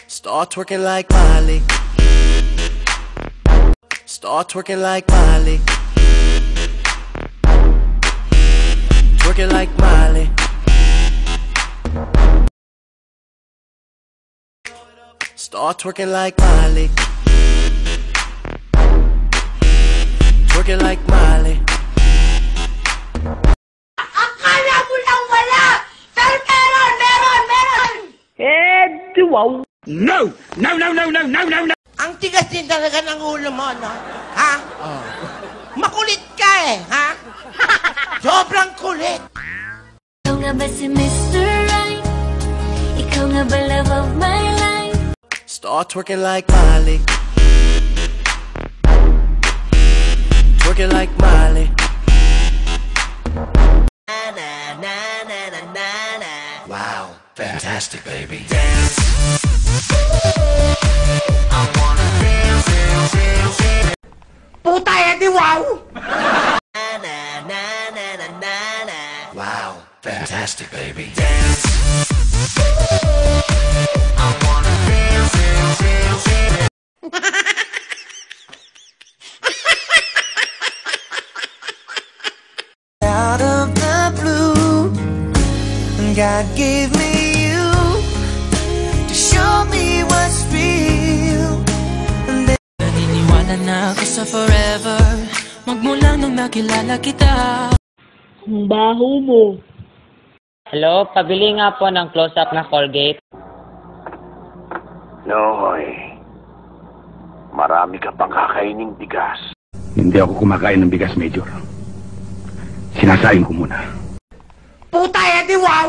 Start twerking like Miley. Start twerking like Miley. Twerking like Miley. Start twerking like Miley. Twerking like Miley. Akala mo lang wala! Pero meron! Wow! No! No, no, no, no, no, no, no! Ang tigas din talaga ng ulo mo, no? Ha? Makulit ka eh, ha? Sobrang kulit! Ikaw nga ba si Mr. Right? Ikaw nga ba love of my life? Start twerking like Miley. Twerking like Miley. Wow, fantastic, baby. Puta Eddie, wow! Wow, fantastic, baby. Out of the blue, God gave me you to show me what's real. Naniniwala na ako sa forever, magmula nung nakilala kita. Ang baho mo. Hello, pabili nga po ng close-up na Colgate. Noy, marami ka pang kakaining bigas. Hindi ako kumakain ng bigas, Major. Sinasaing ko muna. Puta Eddie, wow!